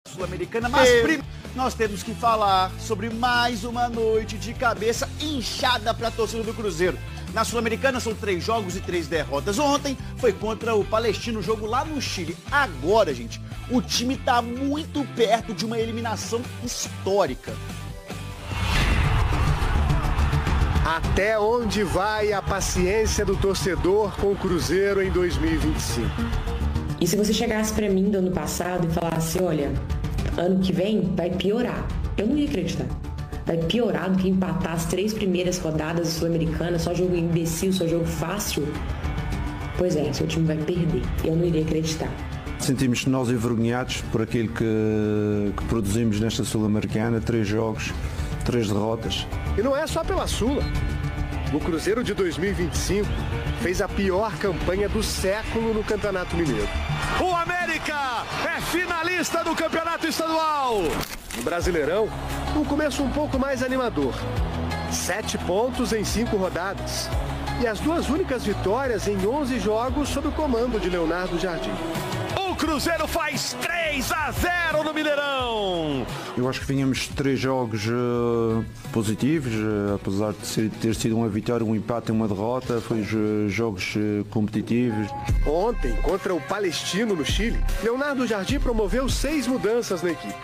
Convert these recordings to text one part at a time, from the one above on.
Sul-Americana, mas primeiro nós temos que falar sobre mais uma noite de cabeça inchada para a torcida do Cruzeiro. Na Sul-Americana são 3 jogos e 3 derrotas. Ontem foi contra o Palestino, jogo lá no Chile. Agora, gente, o time está muito perto de uma eliminação histórica. Até onde vai a paciência do torcedor com o Cruzeiro em 2025? E se você chegasse para mim do ano passado e falasse, olha, ano que vem vai piorar, eu não ia acreditar. Vai piorar do que empatar as 3 primeiras rodadas Sul-Americanas, só jogo imbecil, só jogo fácil. Pois é, seu time vai perder. Eu não iria acreditar. Sentimos-nos nós envergonhados por aquilo que produzimos nesta Sul-Americana, 3 jogos, 3 derrotas. E não é só pela Sula. O Cruzeiro de 2025 fez a pior campanha do século no Campeonato Mineiro. O América é finalista do Campeonato Estadual. No Brasileirão, um começo um pouco mais animador. 7 pontos em 5 rodadas. E as 2 únicas vitórias em 11 jogos sob o comando de Leonardo Jardim. O Cruzeiro faz 3-0 no Mineirão. Eu acho que vinhamos 3 jogos positivos, apesar de ter sido uma vitória, um empate e uma derrota, foi jogos competitivos. Ontem, contra o Palestino no Chile, Leonardo Jardim promoveu 6 mudanças na equipe.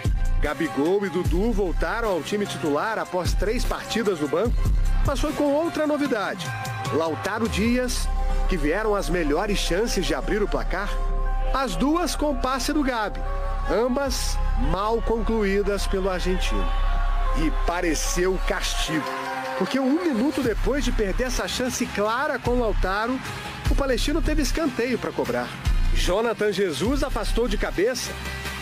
Gabigol e Dudu voltaram ao time titular após 3 partidas no banco, mas foi com outra novidade. Lautaro Dias, que vieram as melhores chances de abrir o placar, as 2 com passe do Gabi, ambas mal concluídas pelo argentino. E pareceu castigo, porque 1 minuto depois de perder essa chance clara com Lautaro, o Palestino teve escanteio para cobrar. Jonathan Jesus afastou de cabeça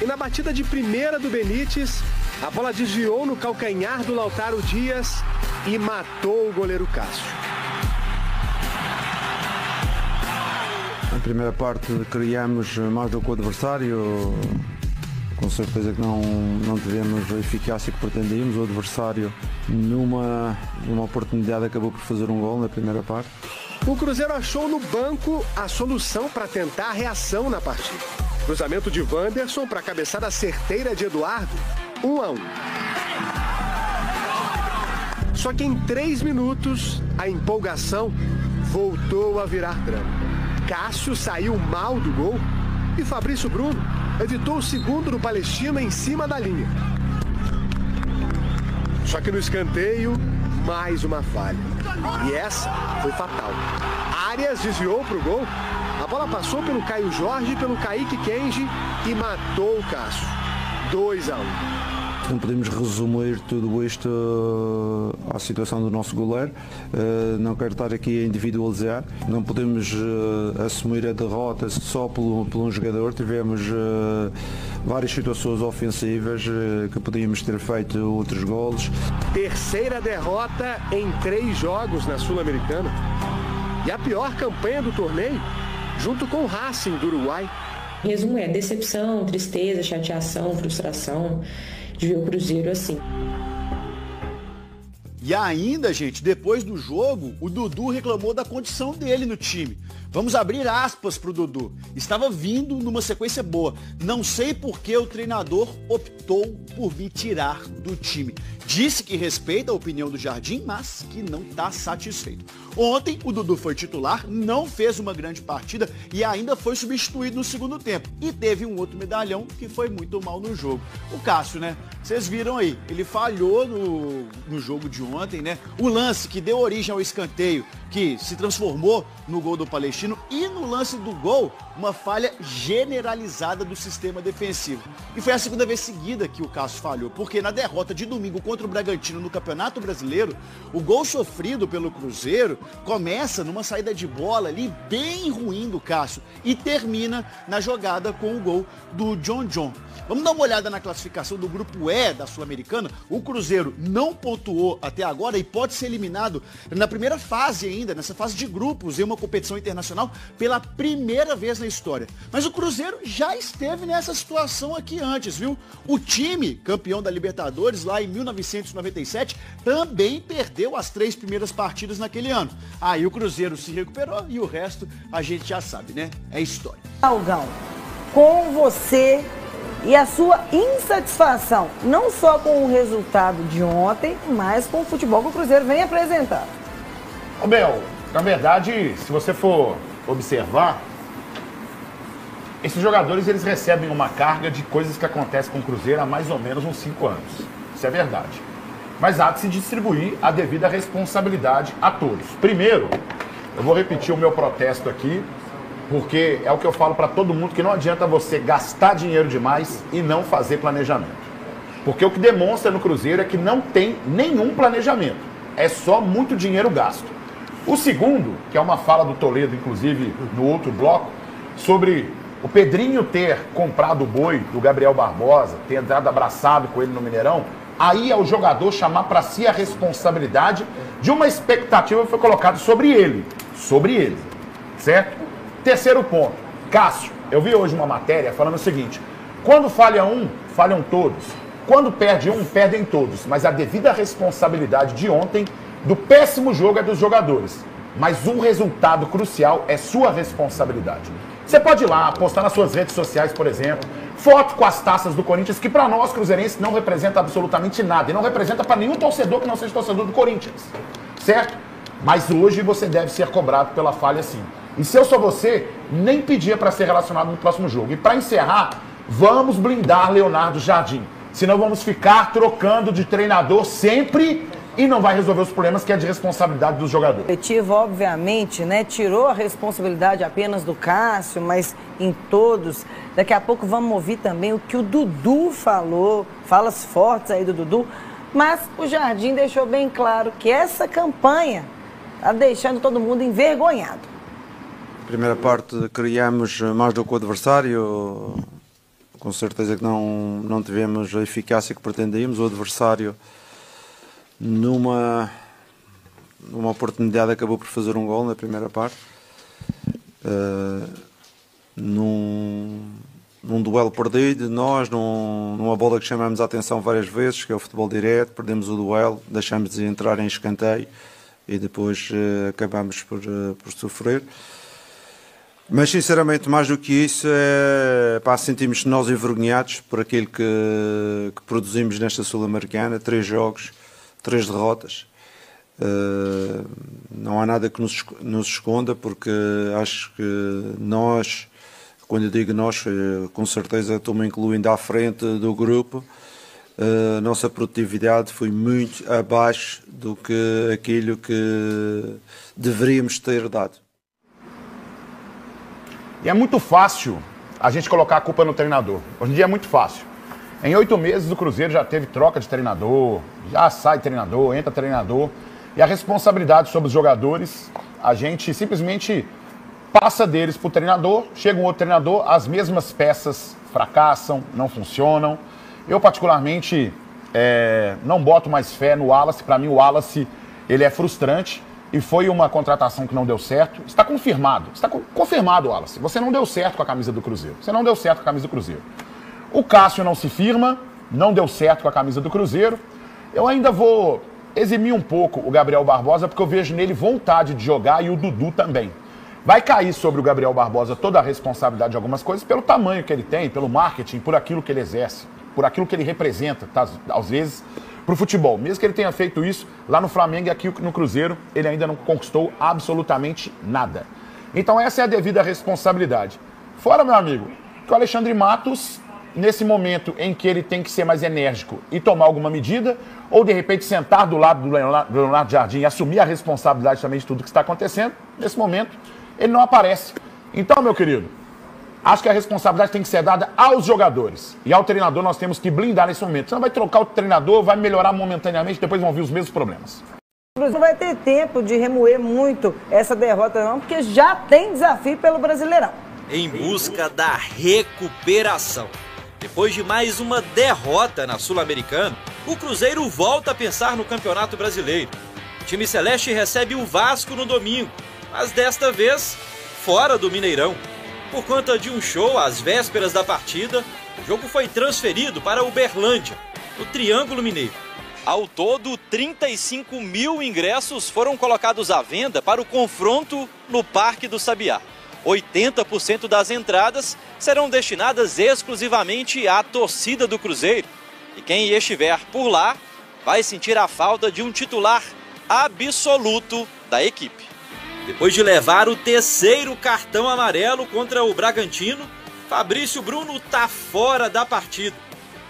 e na batida de primeira do Benítez, a bola desviou no calcanhar do Lautaro Dias e matou o goleiro Cássio. Na primeira parte criamos mais do que o adversário, com certeza que não tivemos a eficácia que pretendíamos. O adversário numa oportunidade acabou por fazer um gol na primeira parte. O Cruzeiro achou no banco a solução para tentar a reação na partida. Cruzamento de Wanderson para a cabeçada certeira de Eduardo, 1-1. Só que em 3 minutos a empolgação voltou a virar drama. Cássio saiu mal do gol e Fabrício Bruno evitou o segundo do Palestino em cima da linha. Só que no escanteio, mais uma falha. E essa foi fatal. Arias desviou para o gol, a bola passou pelo Caio Jorge e pelo Kaique Kenji e matou o Cássio. 2-1. Não podemos resumir tudo isto à situação do nosso goleiro. Não quero estar aqui a individualizar. Não podemos assumir a derrota só por um jogador. Tivemos várias situações ofensivas que podíamos ter feito outros golos. Terceira derrota em 3 jogos na Sul-Americana. E a pior campanha do torneio, junto com o Racing do Uruguai. Em resumo, é decepção, tristeza, chateação, frustração de ver o Cruzeiro assim. E ainda, gente, depois do jogo, o Dudu reclamou da condição dele no time. Vamos abrir aspas para o Dudu. Estava vindo numa sequência boa. Não sei por que o treinador optou por me tirar do time. Disse que respeita a opinião do Jardim, mas que não está satisfeito. Ontem, o Dudu foi titular, não fez uma grande partida e ainda foi substituído no segundo tempo. E teve um outro medalhão que foi muito mal no jogo. O Cássio, né? Vocês viram aí, ele falhou no jogo de ontem, né? O lance que deu origem ao escanteio, que se transformou no gol do Palestino, e no lance do gol, uma falha generalizada do sistema defensivo. E foi a segunda vez seguida que o Cássio falhou, porque na derrota de domingo contra o Bragantino no Campeonato Brasileiro, o gol sofrido pelo Cruzeiro começa numa saída de bola ali bem ruim do Cássio e termina na jogada com o gol do John. Vamos dar uma olhada na classificação do grupo E da Sul-Americana. O Cruzeiro não pontuou até agora e pode ser eliminado na primeira fase ainda, nessa fase de grupos, em uma competição internacional, pela primeira vez na história. Mas o Cruzeiro já esteve nessa situação aqui antes, viu? O time, campeão da Libertadores lá em 1997, também perdeu as 3 primeiras partidas naquele ano. Aí o Cruzeiro se recuperou e o resto a gente já sabe, né? É história. Galgão, com você e a sua insatisfação, não só com o resultado de ontem, mas com o futebol que o Cruzeiro vem apresentando. Ô Bel, na verdade, se você for observar, esses jogadores eles recebem uma carga de coisas que acontecem com o Cruzeiro há mais ou menos uns 5 anos. Isso é verdade. Mas há de se distribuir a devida responsabilidade a todos. Primeiro, eu vou repetir o meu protesto aqui, porque é o que eu falo para todo mundo, que não adianta você gastar dinheiro demais e não fazer planejamento. Porque o que demonstra no Cruzeiro é que não tem nenhum planejamento. É só muito dinheiro gasto. O segundo, que é uma fala do Toledo, inclusive, no outro bloco, sobre o Pedrinho ter comprado o boi do Gabriel Barbosa, ter entrado abraçado com ele no Mineirão, aí é o jogador chamar para si a responsabilidade de uma expectativa que foi colocada sobre ele, certo? Terceiro ponto, Cássio, eu vi hoje uma matéria falando o seguinte, quando falha um, falham todos, quando perde um, perdem todos, mas a devida responsabilidade de ontem do péssimo jogo é dos jogadores, mas o resultado crucial é sua responsabilidade. Você pode ir lá, postar nas suas redes sociais, por exemplo, foto com as taças do Corinthians, que para nós cruzeirenses não representa absolutamente nada, e não representa para nenhum torcedor que não seja torcedor do Corinthians, certo? Mas hoje você deve ser cobrado pela falha sim. E se eu sou você, nem pedia para ser relacionado no próximo jogo. E para encerrar, vamos blindar Leonardo Jardim, senão vamos ficar trocando de treinador sempre e não vai resolver os problemas que é de responsabilidade dos jogadores. O coletivo, obviamente, né, tirou a responsabilidade apenas do Cássio, mas em todos. Daqui a pouco vamos ouvir também o que o Dudu falou, falas fortes aí do Dudu, mas o Jardim deixou bem claro que essa campanha está deixando todo mundo envergonhado. Primeira parte, criamos mais do que o adversário, com certeza que não tivemos a eficácia que pretendíamos. O adversário, numa oportunidade, acabou por fazer um gol na primeira parte. Num duelo perdido, nós, numa bola que chamamos a atenção várias vezes, que é o futebol direto, perdemos o duelo, deixamos de entrar em escanteio e depois acabamos por sofrer. Mas sinceramente, mais do que isso, sentimos nós envergonhados por aquilo que produzimos nesta Sul-Americana. 3 jogos, 3 derrotas. Não há nada que nos esconda, porque acho que nós, quando eu digo nós, com certeza estou-me incluindo à frente do grupo, a nossa produtividade foi muito abaixo do que aquilo que deveríamos ter dado. E é muito fácil a gente colocar a culpa no treinador. Hoje em dia é muito fácil. Em 8 meses o Cruzeiro já teve troca de treinador, já sai treinador, entra treinador. E a responsabilidade sobre os jogadores, a gente simplesmente passa deles para o treinador, chega um outro treinador, as mesmas peças fracassam, não funcionam. Eu particularmente não boto mais fé no Wallace. Para mim o Wallace ele é frustrante. E foi uma contratação que não deu certo. Está confirmado. Está confirmado, Wallace. Você não deu certo com a camisa do Cruzeiro. Você não deu certo com a camisa do Cruzeiro. O Cássio não se firma. Não deu certo com a camisa do Cruzeiro. Eu ainda vou eximir um pouco o Gabriel Barbosa, porque eu vejo nele vontade de jogar e o Dudu também. Vai cair sobre o Gabriel Barbosa toda a responsabilidade de algumas coisas pelo tamanho que ele tem, pelo marketing, por aquilo que ele exerce, por aquilo que ele representa, tá? Às vezes, para o futebol. Mesmo que ele tenha feito isso lá no Flamengo e aqui no Cruzeiro, ele ainda não conquistou absolutamente nada. Então essa é a devida responsabilidade. Fora, meu amigo, que o Alexandre Matos, nesse momento em que ele tem que ser mais enérgico e tomar alguma medida, ou de repente sentar do lado do Leonardo Jardim e assumir a responsabilidade também de tudo que está acontecendo, nesse momento ele não aparece. Então, meu querido, acho que a responsabilidade tem que ser dada aos jogadores. E ao treinador nós temos que blindar nesse momento. Senão vai trocar o treinador, vai melhorar momentaneamente, depois vão vir os mesmos problemas. Não vai ter tempo de remoer muito essa derrota não, porque já tem desafio pelo Brasileirão. Em busca da recuperação. Depois de mais uma derrota na Sul-Americana, o Cruzeiro volta a pensar no Campeonato Brasileiro. O time celeste recebe o Vasco no domingo, mas desta vez fora do Mineirão. Por conta de um show às vésperas da partida, o jogo foi transferido para Uberlândia, no Triângulo Mineiro. Ao todo, 35 mil ingressos foram colocados à venda para o confronto no Parque do Sabiá. 80% das entradas serão destinadas exclusivamente à torcida do Cruzeiro. E quem estiver por lá vai sentir a falta de um titular absoluto da equipe. Depois de levar o terceiro cartão amarelo contra o Bragantino, Fabrício Bruno está fora da partida.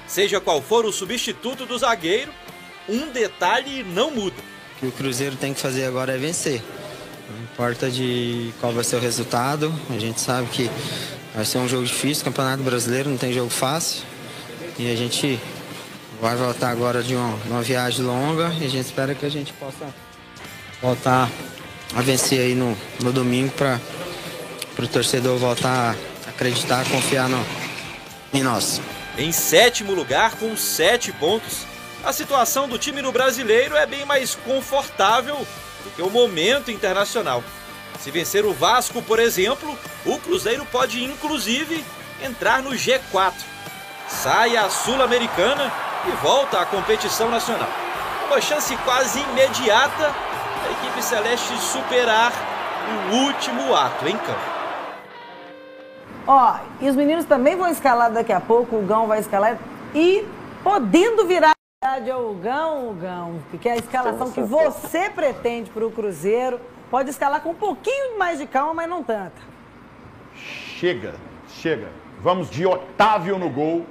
Seja qual for o substituto do zagueiro, um detalhe não muda. O que o Cruzeiro tem que fazer agora é vencer. Não importa de qual vai ser o resultado, a gente sabe que vai ser um jogo difícil, Campeonato Brasileiro não tem jogo fácil. E a gente vai voltar agora de uma viagem longa e a gente espera que a gente possa voltar a vencer aí no domingo para o torcedor voltar a acreditar, confiar em nós. Em sétimo lugar, com 7 pontos, a situação do time no Brasileiro é bem mais confortável do que o momento internacional. Se vencer o Vasco, por exemplo, o Cruzeiro pode inclusive entrar no G4. Sai a Sul-Americana e volta à competição nacional. Uma chance quase imediata da equipe celeste superar o último ato em campo. Ó, e os meninos também vão escalar daqui a pouco, o Gão vai escalar e podendo virar o Gão, que é a escalação que você pretende para o Cruzeiro, pode escalar com um pouquinho mais de calma, mas não tanta. Chega. Vamos de Otávio no gol.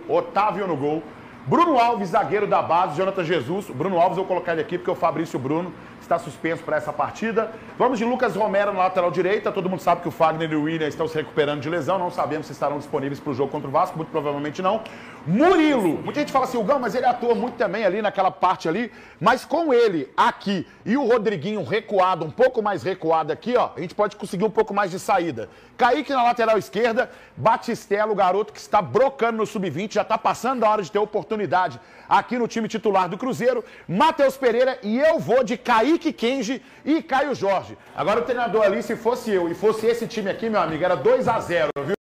Bruno Alves, zagueiro da base, Jonathan Jesus. Bruno Alves, eu vou colocar ele aqui porque o Fabrício Bruno está suspenso para essa partida. Vamos de Lucas Romero na lateral direita. Todo mundo sabe que o Fagner e o William estão se recuperando de lesão. Não sabemos se estarão disponíveis para o jogo contra o Vasco. Muito provavelmente não. Murilo. Muita gente fala assim, o Gão, mas ele atua muito também ali naquela parte ali. Mas com ele aqui e o Rodriguinho recuado, um pouco mais recuado aqui, ó, a gente pode conseguir um pouco mais de saída. Kaique na lateral esquerda. Batistella, o garoto que está brocando no sub-20. Já está passando a hora de ter oportunidade aqui no time titular do Cruzeiro. Matheus Pereira e eu vou de Kaique Kenji e Caio Jorge. Agora o treinador ali, se fosse eu e fosse esse time aqui, meu amigo, era 2-0, viu?